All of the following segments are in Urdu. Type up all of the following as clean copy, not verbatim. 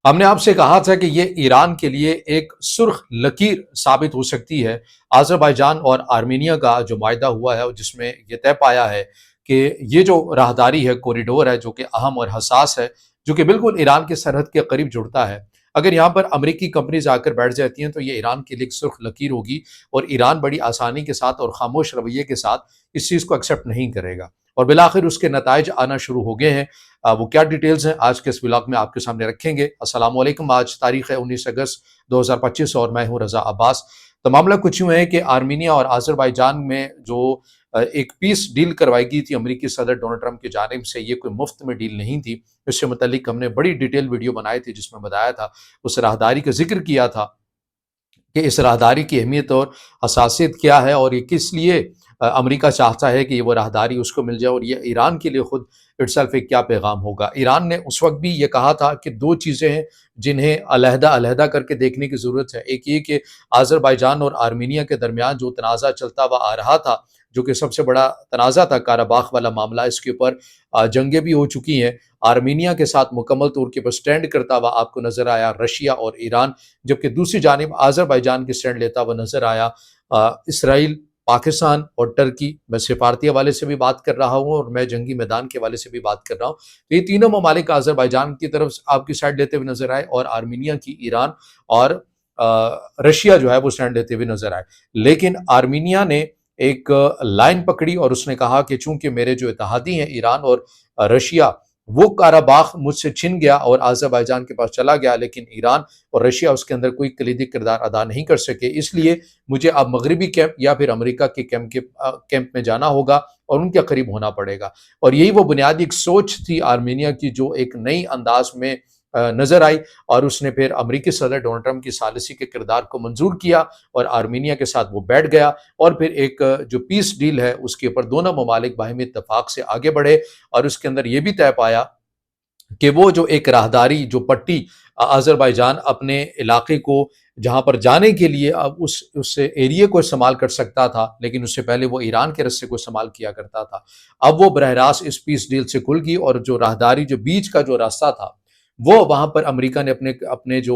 ہم نے آپ سے کہا تھا کہ یہ ایران کے لیے ایک سرخ لکیر ثابت ہو سکتی ہے۔ آذربائیجان اور آرمینیا کا جو معاہدہ ہوا ہے جس میں یہ طے پایا ہے کہ یہ جو راہداری ہے، کوریڈور ہے جو کہ اہم اور حساس ہے، جو کہ بالکل ایران کے سرحد کے قریب جڑتا ہے، اگر یہاں پر امریکی کمپنیز آ کر بیٹھ جاتی ہیں تو یہ ایران کے لیے ایک سرخ لکیر ہوگی، اور ایران بڑی آسانی کے ساتھ اور خاموش رویے کے ساتھ اس چیز کو ایکسیپٹ نہیں کرے گا، اور بالآخر اس کے نتائج آنا شروع ہو گئے ہیں۔ وہ کیا ڈیٹیلز ہیں آج کے اس ولاگ میں آپ کے سامنے رکھیں گے۔ السلام علیکم، آج تاریخ ہے 19 اگست 2025 اور میں ہوں رضا عباس۔ تو معاملہ کچھ یوں ہے کہ آرمینیا اور آذربائیجان میں جو ایک پیس ڈیل کروائی گئی تھی امریکی صدر ڈونلڈ ٹرمپ کی جانب سے، یہ کوئی مفت میں ڈیل نہیں تھی۔ اس سے متعلق ہم نے بڑی ڈیٹیل ویڈیو بنائی تھی جس میں بتایا تھا، اس راہداری کا ذکر کیا تھا کہ اس راہداری کی اہمیت اور حساسیت کیا ہے، اور یہ کس لیے امریکہ چاہتا ہے کہ یہ وہ راہداری اس کو مل جائے، اور یہ ایران کے لیے خود اٹسیلف ایک کیا پیغام ہوگا۔ ایران نے اس وقت بھی یہ کہا تھا کہ دو چیزیں ہیں جنہیں علیحدہ علیحدہ کر کے دیکھنے کی ضرورت ہے۔ ایک یہ کہ آذربائیجان اور آرمینیا کے درمیان جو تنازع چلتا ہوا آ رہا تھا، جو کہ سب سے بڑا تنازع تھا، کاراباخ والا معاملہ، اس کے اوپر جنگیں بھی ہو چکی ہیں۔ آرمینیا کے ساتھ مکمل طور کے اوپر سٹینڈ کرتا ہوا آپ کو نظر آیا رشیا اور ایران، جبکہ دوسری جانب آذربائیجان کی سٹینڈ لیتا ہوا نظر آیا اسرائیل، پاکستان اور ٹرکی۔ میں سفارتی حوالے سے بھی بات کر رہا ہوں اور میں جنگی میدان کے حوالے سے بھی بات کر رہا ہوں۔ تو یہ تینوں ممالک آذربائیجان کی طرف آپ کی سائڈ لیتے ہوئے نظر آئے، اور آرمینیا کی ایران اور رشیا جو ہے وہ سٹینڈ لیتے ہوئے نظر آئے۔ لیکن آرمینیا نے ایک لائن پکڑی اور اس نے کہا کہ چونکہ میرے جو اتحادی ہیں ایران اور رشیا، وہ کاراباخ مجھ سے چھن گیا اور آذربائیجان کے پاس چلا گیا، لیکن ایران اور رشیا اس کے اندر کوئی کلیدی کردار ادا نہیں کر سکے، اس لیے مجھے اب مغربی کیمپ یا پھر امریکہ کے کیمپ میں جانا ہوگا اور ان کے قریب ہونا پڑے گا۔ اور یہی وہ بنیادی ایک سوچ تھی آرمینیا کی جو ایک نئی انداز میں نظر آئی، اور اس نے پھر امریکی صدر ڈونلڈ ٹرمپ کی ثالثی کے کردار کو منظور کیا اور آرمینیا کے ساتھ وہ بیٹھ گیا، اور پھر ایک جو پیس ڈیل ہے اس کے اوپر دونوں ممالک باہمی اتفاق سے آگے بڑھے، اور اس کے اندر یہ بھی طے پایا کہ وہ جو ایک راہداری جو پٹی آذربائیجان اپنے علاقے کو جہاں پر جانے کے لیے اب اس ایریے کو استعمال کر سکتا تھا، لیکن اس سے پہلے وہ ایران کے رستے کو استعمال کیا کرتا تھا، اب وہ براہ راست اس پیس ڈیل سے کھل گئی، اور جو راہداری جو بیچ کا جو راستہ تھا وہ وہاں پر امریکہ نے اپنے جو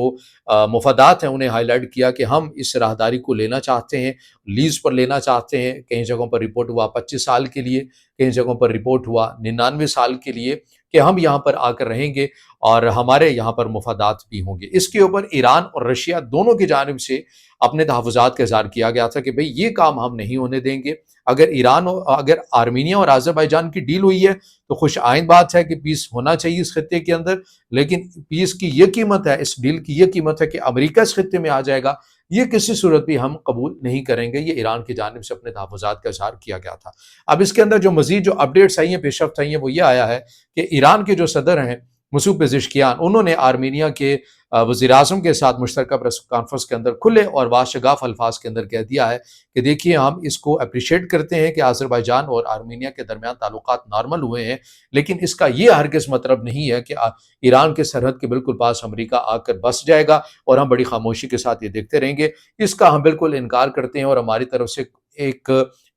مفادات ہیں انہیں ہائی لائٹ کیا کہ ہم اس راہداری کو لینا چاہتے ہیں، لیز پر لینا چاہتے ہیں۔ کئی جگہوں پر رپورٹ ہوا 25 سال کے لیے، کئی جگہوں پر رپورٹ ہوا 99 سال کے لیے، کہ ہم یہاں پر آ کر رہیں گے اور ہمارے یہاں پر مفادات بھی ہوں گے۔ اس کے اوپر ایران اور رشیا دونوں کی جانب سے اپنے تحفظات کا اظہار کیا گیا تھا کہ بھئی یہ کام ہم نہیں ہونے دیں گے۔ اگر آرمینیا اور آذربائیجان کی ڈیل ہوئی ہے تو خوش آئند بات ہے کہ پیس ہونا چاہیے اس خطے کے اندر، لیکن پیس کی یہ قیمت ہے، اس ڈیل کی یہ قیمت ہے کہ امریکہ اس خطے میں آ جائے گا، یہ کسی صورت بھی ہم قبول نہیں کریں گے۔ یہ ایران کی جانب سے اپنے تحفظات کا اظہار کیا گیا تھا۔ اب اس کے اندر جو مزید جو اپڈیٹس آئی ہیں، پیش رفت آئی ہیں، وہ یہ آیا ہے کہ ایران کے جو صدر ہیں مسعود پزشکیان، انہوں نے آرمینیا کے وزیر اعظم کے ساتھ مشترکہ پریس کانفرنس کے اندر کھلے اور واشگاف الفاظ کے اندر کہہ دیا ہے کہ دیکھیے ہم اس کو اپریشیٹ کرتے ہیں کہ آذربائیجان اور آرمینیا کے درمیان تعلقات نارمل ہوئے ہیں، لیکن اس کا یہ ہرگز مطلب نہیں ہے کہ ایران کے سرحد کے بالکل پاس امریکہ آ کر بس جائے گا اور ہم بڑی خاموشی کے ساتھ یہ دیکھتے رہیں گے۔ اس کا ہم بالکل انکار کرتے ہیں، اور ہماری طرف سے ایک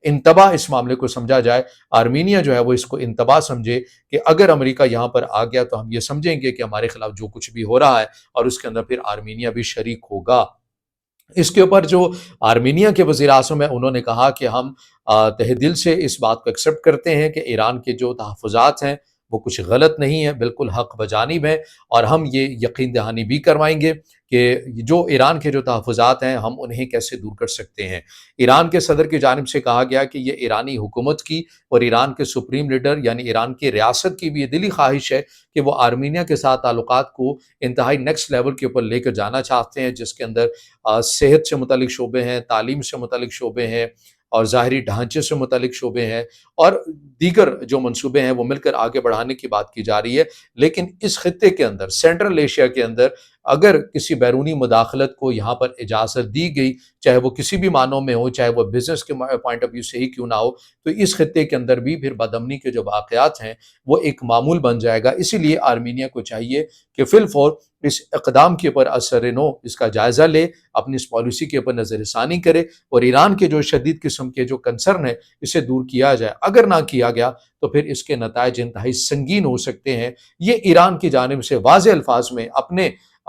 انتباہ اس معاملے کو سمجھا جائے، آرمینیا جو ہے وہ اس کو انتباہ سمجھے کہ اگر امریکہ یہاں پر آ گیا تو ہم یہ سمجھیں گے کہ ہمارے خلاف جو کچھ بھی ہو رہا ہے، اور اس کے اندر پھر آرمینیا بھی شریک ہوگا۔ اس کے اوپر جو آرمینیا کے وزیر اعظم ہیں انہوں نے کہا کہ ہم تہ دل سے اس بات کو ایکسیپٹ کرتے ہیں کہ ایران کے جو تحفظات ہیں وہ کچھ غلط نہیں ہیں، بالکل حق بجانب ہیں، اور ہم یہ یقین دہانی بھی کروائیں گے کہ جو ایران کے جو تحفظات ہیں ہم انہیں کیسے دور کر سکتے ہیں۔ ایران کے صدر کی جانب سے کہا گیا کہ یہ ایرانی حکومت کی اور ایران کے سپریم لیڈر یعنی ایران کی ریاست کی بھی یہ دلی خواہش ہے کہ وہ آرمینیا کے ساتھ تعلقات کو انتہائی نیکسٹ لیول کے اوپر لے کر جانا چاہتے ہیں، جس کے اندر صحت سے متعلق شعبے ہیں، تعلیم سے متعلق شعبے ہیں، اور ظاہری ڈھانچے سے متعلق شعبے ہیں، اور دیگر جو منصوبے ہیں وہ مل کر آگے بڑھانے کی بات کی جا رہی ہے۔ لیکن اس خطے کے اندر، سینٹرل ایشیا کے اندر، اگر کسی بیرونی مداخلت کو یہاں پر اجازت دی گئی، چاہے وہ کسی بھی معنوں میں ہو، چاہے وہ بزنس کے پوائنٹ آف ویو سے ہی کیوں نہ ہو، تو اس خطے کے اندر بھی پھر بدامنی کے جو واقعات ہیں وہ ایک معمول بن جائے گا۔ اسی لیے آرمینیا کو چاہیے کہ فی الفور اس اقدام کے اوپر اثر نو اس کا جائزہ لے، اپنی اس پالیسی کے اوپر نظر ثانی کرے، اور ایران کے جو شدید قسم کے جو کنسرن ہے اسے دور کیا جائے۔ اگر نہ کیا گیا تو پھر اس کے نتائج انتہائی سنگین ہو سکتے ہیں۔ یہ ایران کی جانب سے واضح الفاظ میں اپنے